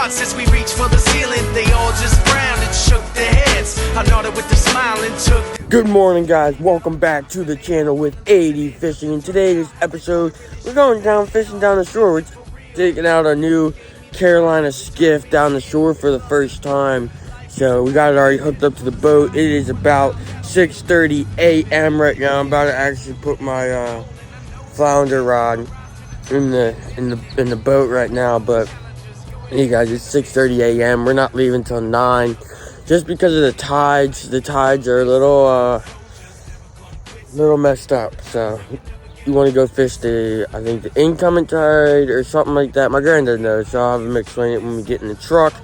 hearts as we reached for the ceiling. They all just frowned and shook their heads. I nodded with the smile and took. Good morning, guys. Welcome back to the channel with 80 Fishing. In today's episode, we're going down fishing down the shore. We're taking out a new Carolina skiff down the shore for the first time. So we got it already hooked up to the boat. It is about 6:30 a.m. right now. I'm about to actually put my Flounder rod in the boat right now. But hey, guys, it's 6:30 a.m. We're not leaving till 9, just because of the tides. The tides are a little messed up. So you want to go fish I think the incoming tide or something like that. My granddad knows, so I'll have him explain it when we get in the truck.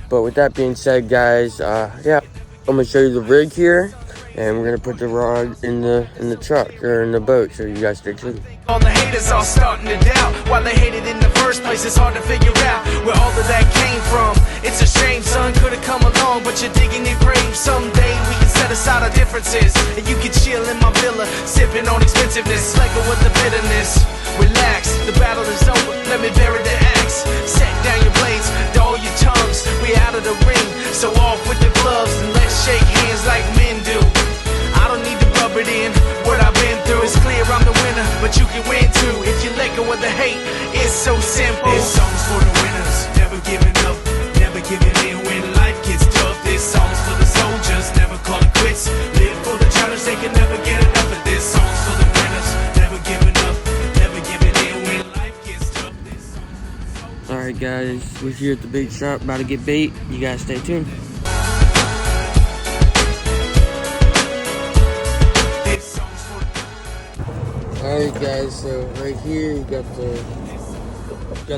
But with that being said, guys, yeah, I'm gonna show you the rig here, and we're gonna put the rod in the truck or in the boat, so you guys stay tuned. All the haters are starting to doubt why they hated in the first place. It's hard to figure out where all of that came from. It's a shame, son, could have come along, but you're digging your grave. Someday we can set aside our differences, and you can chill in my villa, sipping on expensiveness, let go with the bitterness. Relax, the battle is over, let me bury the axe. Set down your blades, dull your tongues. We out of the ring, so off with the gloves, and let's shake hands like men do. I don't need to rub it in, what I've been through. It's clear I'm the winner, but you can win too if you let go of the hate. It's so simple. This song's for the winners, never giving up, never giving in when life gets tough. This song's for the soldiers, never call it quits. Live for the challenge, they can never get enough of this. Song's for the winners, never giving up, never giving in when life gets tough. Alright, guys, we're here at the big shop, about to get bait. You guys stay tuned. Alright, guys, so right here you got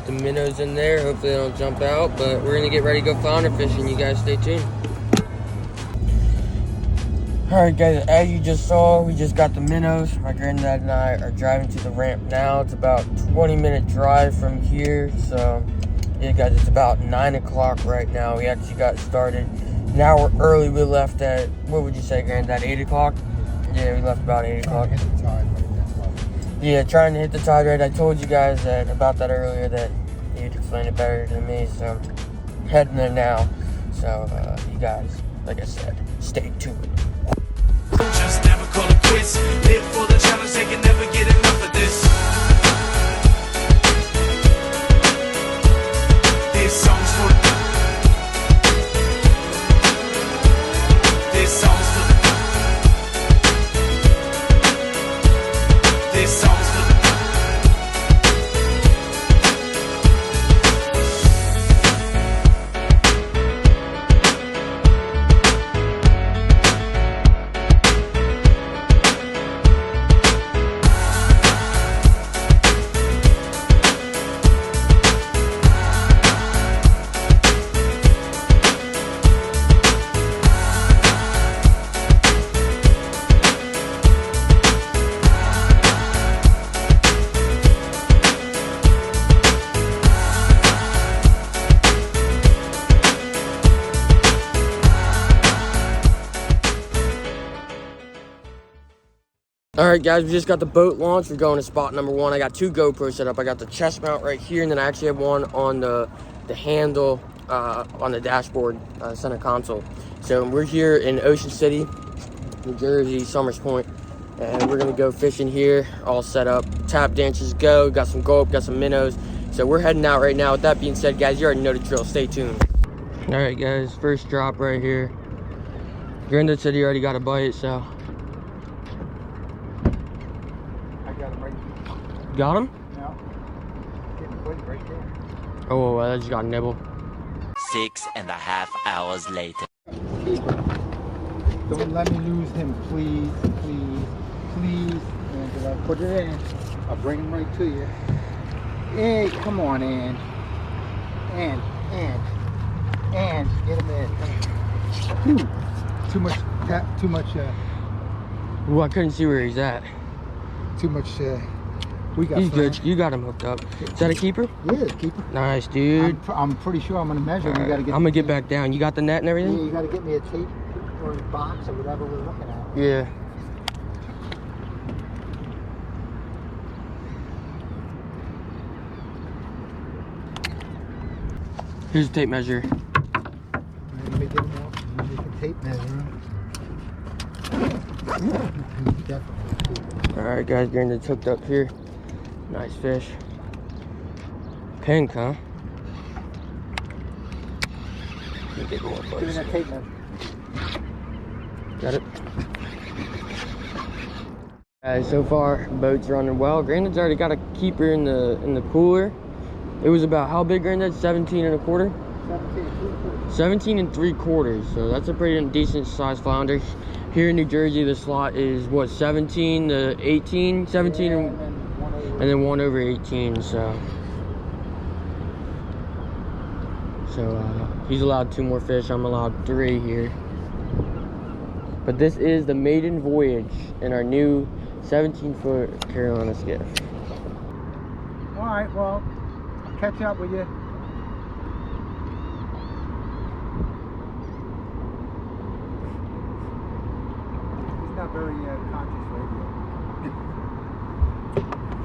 the minnows in there. Hopefully they don't jump out, but we're gonna get ready to go flounder fishing. You guys stay tuned. Alright, guys, as you just saw, we just got the minnows. My granddad and I are driving to the ramp now. It's about 20-minute drive from here. So yeah, guys, it's about 9 o'clock right now. We actually got started an hour early. We left at, what would you say, Granddad, 8 o'clock? Yeah, we left about 8 o'clock. Yeah, trying to hit the tide right. I told you guys about that earlier, that you'd explain it better than me. So heading there now. So you guys, like I said, stay tuned. Just never call it quits. Live for the challenge, they can never get enough of this. This song's for this song's for this song's for Alright, guys, we just got the boat launched. We're going to spot number 1. I got 2 GoPros set up. I got the chest mount right here, and then I actually have one on the handle on the dashboard, center console. So we're here in Ocean City, New Jersey, Summers Point, and we're gonna go fishing here, all set up. Tap dances go, got some gulp, got some minnows. So we're heading out right now. With that being said, guys, you already know the drill. Stay tuned. Alright, guys, first drop right here. Granddad said he already got a bite, so. Got him? Yeah. Getting quick right there. Oh, I just got a nibble. 6.5 hours later. Don't let me lose him, please, please, please. And I'll put it in. I'll bring him right to you. Hey, come on, Ann. And get him in. Whew. Too much. Ooh, I couldn't see where he's at. Too much. We got. He's good. You got him hooked up. Is that a keeper? Yeah, keeper. Nice, dude. I'm pretty sure I'm gonna measure. Right. We gotta get. I'm gonna get back down. You got the net and everything? Yeah, you gotta get me a tape or a box or whatever we're looking at. Yeah. Here's a tape measure. Let me get him out. You can tape measure him. He's definitely. Alright guys, Granddad's hooked up here. Nice fish. Pink, huh? Let me get more Give me bugs. that tape measure. Got it. Alright, so far boat's running well. Granddad's already got a keeper in the cooler. It was about how big, Granddad? 17 and a quarter? 17 and 3/4. So that's a pretty decent sized flounder. Here in New Jersey, the slot is what, 17 to 18? 17 Yeah, and then 1 over 18. So he's allowed 2 more fish. I'm allowed 3 here. But this is the Maiden Voyage in our new 17-foot Carolina skiff. All right, well, I'll catch up with you. He's not very conscious radio.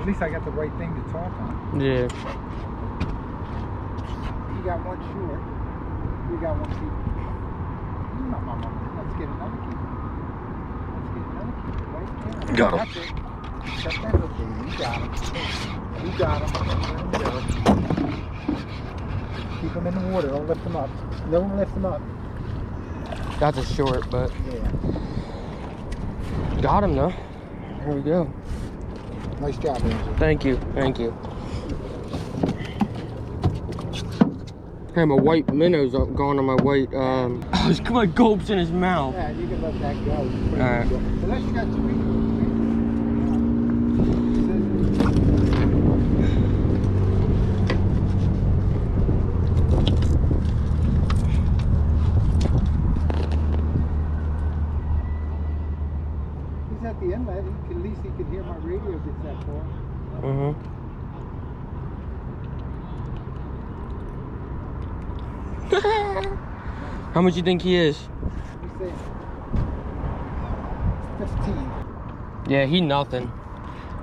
At least I got the right thing to talk on. Yeah. You got one short. We got one keeper. Let's get another keeper. Let's get another keeper right there. Got him. That's it. Shut that hook, baby. You got him. You got him. Keep him in the water. Don't lift him up. Don't lift him up. That's a short, but Yeah. got him though. There we go. Nice job, Angel. Thank you. Thank you. Hey, my white minnow's up going on my white, it's my gulps in his mouth. Yeah, you can let that go. Alright. Unless you got 3. He's at the inlet. At least he could hear my radio gets that far. Mm-hmm. How much you think he is? Let me see. 15. Yeah, he nothing.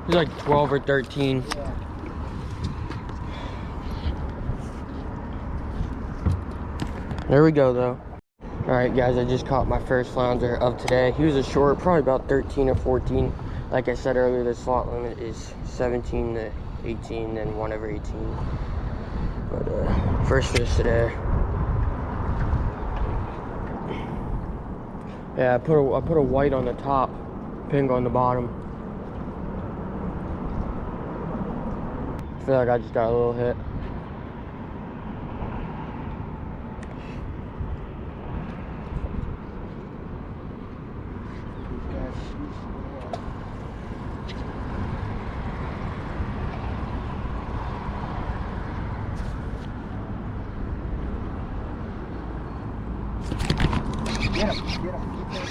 He's like 12 or 13. Yeah. There we go though. Alright guys, I just caught my first flounder of today. He was a short, probably about 13 or 14. Like I said earlier, the slot limit is 17 to 18 and 1 over 18. But first fish today. Yeah, I put a white on the top, pink on the bottom. I feel like I just got a little hit. Get him. Keep that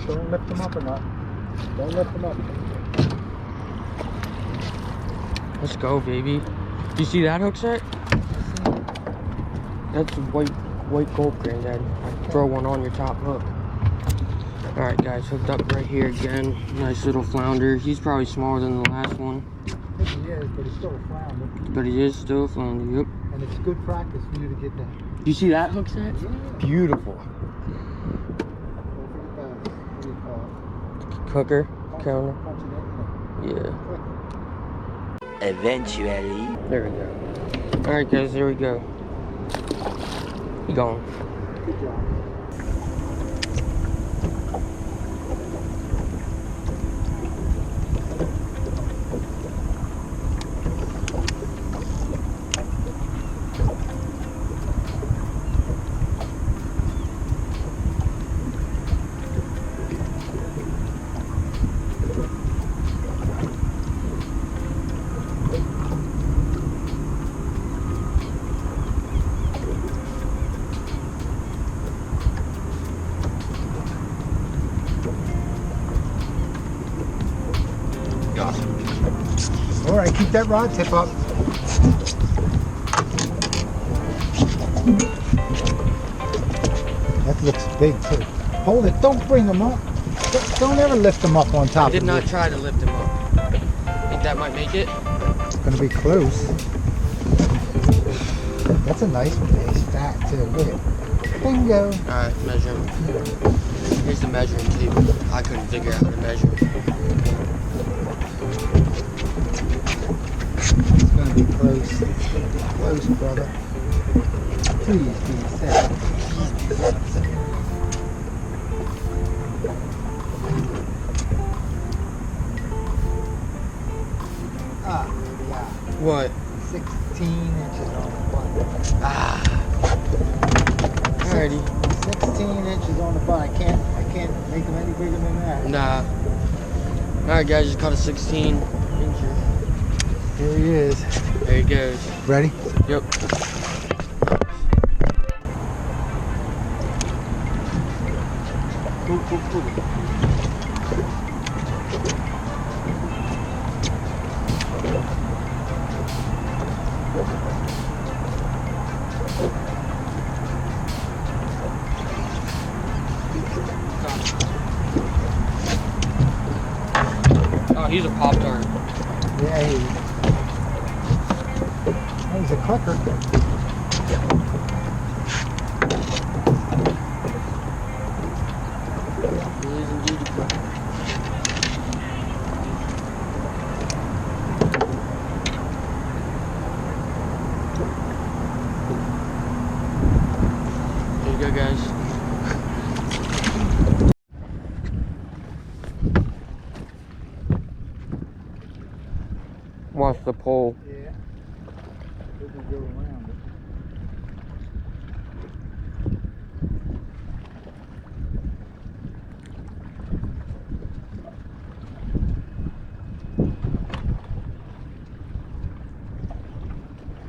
Don't lift him up or not. Don't lift him up. Let's go, baby. Do you see that hook set? That's a white gulp, Granddad. Throw one on your top hook. Alright guys, hooked up right here again. Nice little flounder. He's probably smaller than the last one. I think he is, but he's still a flounder. But he is still a flounder, yep. And it's good practice for you to get that. You see that hook set? Yeah. Beautiful. What do you call it? Cooker, counter. Punch it in. Yeah. Eventually. There we go. Alright guys, there we go. He gone. Good job. All right, keep that rod tip up. That looks big too. Hold it, don't bring them up. Don't ever lift them up on top I did of not it. try to lift him up. He that might make it? It's gonna be close. That's a nice one. It's fat too. Look at bingo. Alright, measure them. Here's the measuring tape. I couldn't figure out how to measure. It's gonna be close. Close, brother. Please be safe. Ah, yeah. What? 16 inches on the butt. Ah. Alrighty. 16 inches on the butt. I can't make them any bigger than that. Nah. Alright guys, just caught a 16 incher. Here he is. There he goes. Ready? Yep. Cool, cool, cool. Oh, he's a Pop-Tart. Yeah, he's a clicker. He is indeed a clicker. There you go, guys. Watch the pole. Yeah. We can go around it.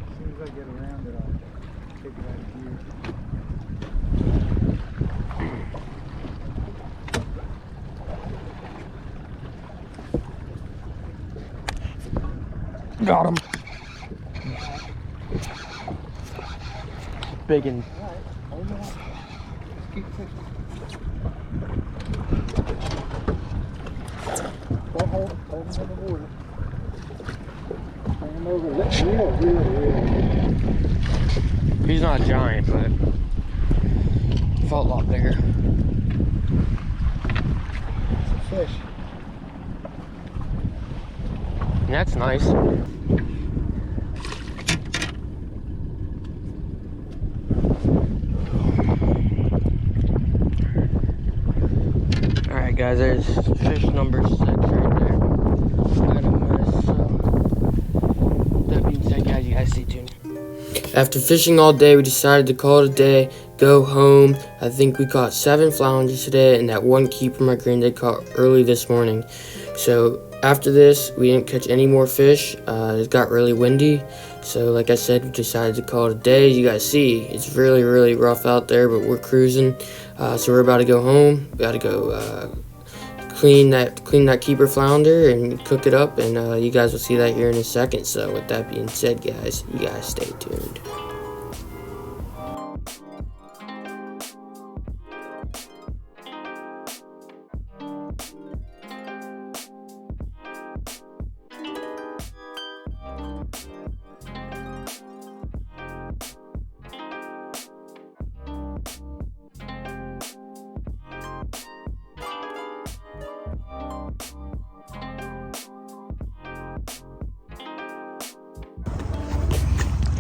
As soon as I get around it, I'll take it out of gear. Got him. Big and Alright, hold on. Just keep fishing. Don't hold him in the water. Bring him over. Real. he's not a giant, but felt a lot bigger. It's a fish. And that's nice. Alright guys, there's fish number 6 right there. I don't miss, so that being said guys, you guys stay tuned. After fishing all day, we decided to call it a day, go home. I think we caught 7 flounders today, and that one keeper my granddad caught early this morning. So after this, we didn't catch any more fish. It got really windy. So like I said, we decided to call it a day. You guys see, it's really, really rough out there, but we're cruising. So we're about to go home. We got to go clean that keeper flounder and cook it up. And you guys will see that here in a second. So with that being said, guys, you guys stay tuned.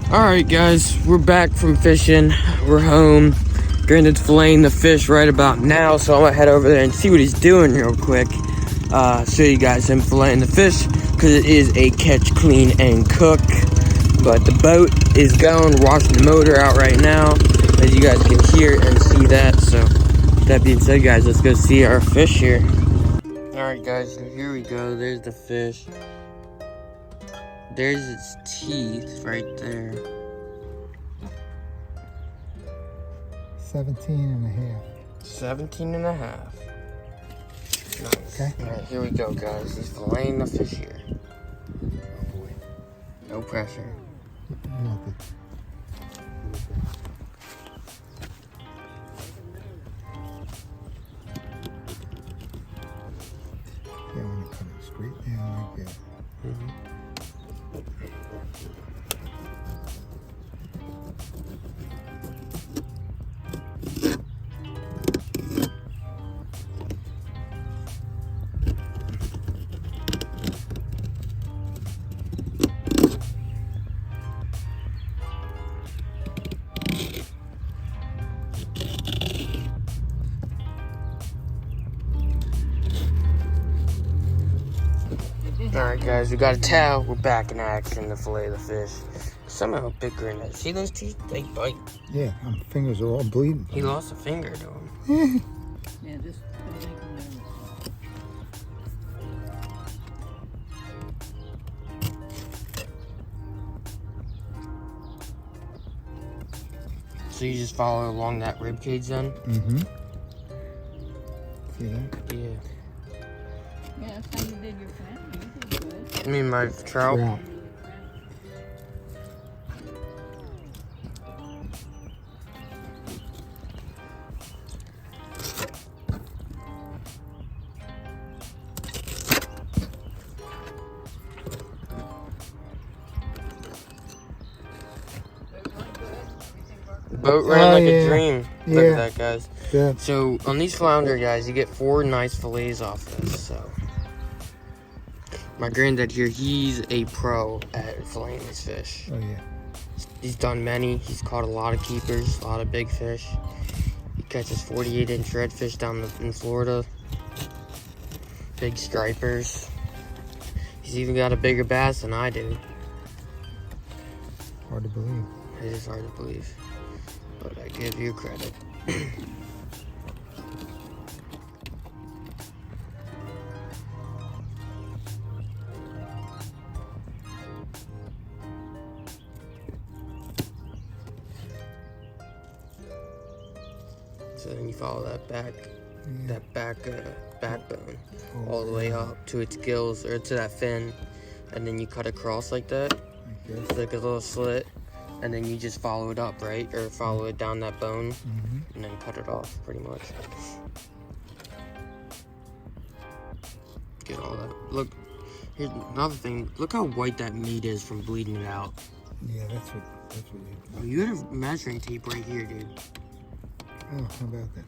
Alright guys, we're back from fishing. We're home. Granddad's filleting the fish right about now, so I'm gonna head over there and see what he's doing real quick. Show you guys him filleting the fish, because it is a catch, clean, and cook. But the boat is going, washing the motor out right now, as you guys can hear and see that. So that being said guys, let's go see our fish here. Alright guys, here we go. There's the fish. There's its teeth right there. 17 and a half. 17 and a half. Nice. Okay. Alright, here we go, guys. He's filleting the fish here. Oh boy. No pressure. Nothing. Yeah, when you cut it straight down like that. guys, we got a towel. We're back in action to fillet the fish. Somehow bigger in that. See those teeth? They bite. Yeah, my fingers are all bleeding. He lost a finger to him. Yeah, just So you just follow along that rib cage then? Mm-hmm. See that? Yeah. yeah, that's how you did your family. You did good. I mean my trout. Trout. Boat ran like yeah. a dream. Look Yeah. at that, guys. Yeah. So on these flounder, guys, you get 4 nice fillets off this. So my granddad here, he's a pro at filleting these fish. Oh yeah. He's done many. He's caught a lot of keepers, a lot of big fish. He catches 48-inch redfish down in Florida. Big stripers. He's even got a bigger bass than I do. Hard to believe. It is hard to believe, but I give you credit. So then you follow that backbone all the way up to its gills or to that fin, and then you cut across like that. It's like a little slit, and then you just follow it up, right? Or follow it down that bone, and then cut it off, pretty much. Get all that. Look, here's another thing. Look how white that meat is from bleeding it out. Yeah, that's what Oh, you had a measuring tape right here, dude. Oh, how about that?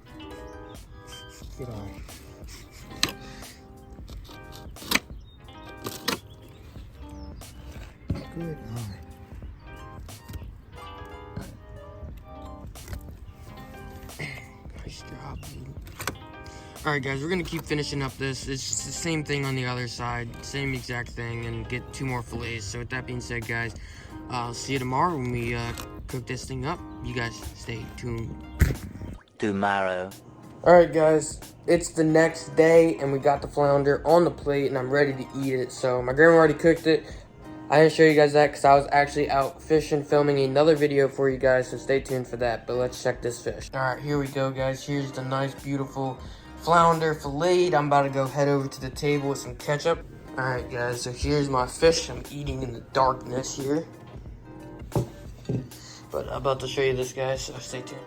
Good eye. Good eye. Nice job, dude. Alright guys, we're gonna keep finishing up this. It's just the same thing on the other side, same exact thing, and get 2 more fillets. So with that being said, guys, I'll see you tomorrow when we cook this thing up. You guys stay tuned. Tomorrow. Alright guys, it's the next day and we got the flounder on the plate and I'm ready to eat it. So my grandma already cooked it. I didn't show you guys that because I was actually out fishing, filming another video for you guys, so stay tuned for that. But let's check this fish. Alright, here we go guys. Here's the nice, beautiful flounder filleted. I'm about to go head over to the table with some ketchup. Alright guys, so here's my fish. I'm eating in the darkness here. But I'm about to show you this, guys, so stay tuned.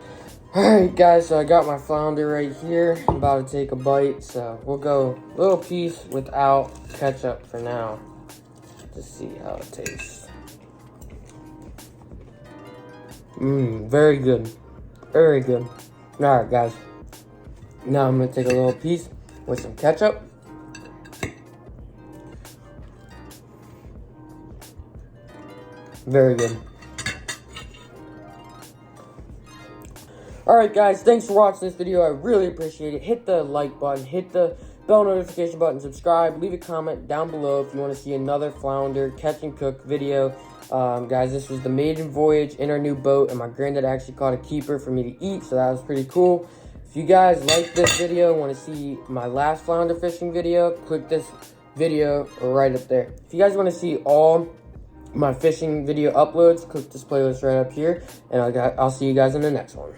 Alright guys, so I got my flounder right here. I'm about to take a bite, so we'll go a little piece without ketchup for now. To see how it tastes. Very good. Very good. Alright guys. Now I'm gonna take a little piece with some ketchup. Very good. Alright guys, thanks for watching this video. I really appreciate it. Hit the like button, hit the bell notification button, subscribe, leave a comment down below if you want to see another flounder catch and cook video. Guys, this was the maiden voyage in our new boat, and my granddad actually caught a keeper for me to eat, so that was pretty cool. If you guys like this video and want to see my last flounder fishing video, click this video right up there. If you guys want to see all my fishing video uploads, click this playlist right up here, and I'll see you guys in the next one.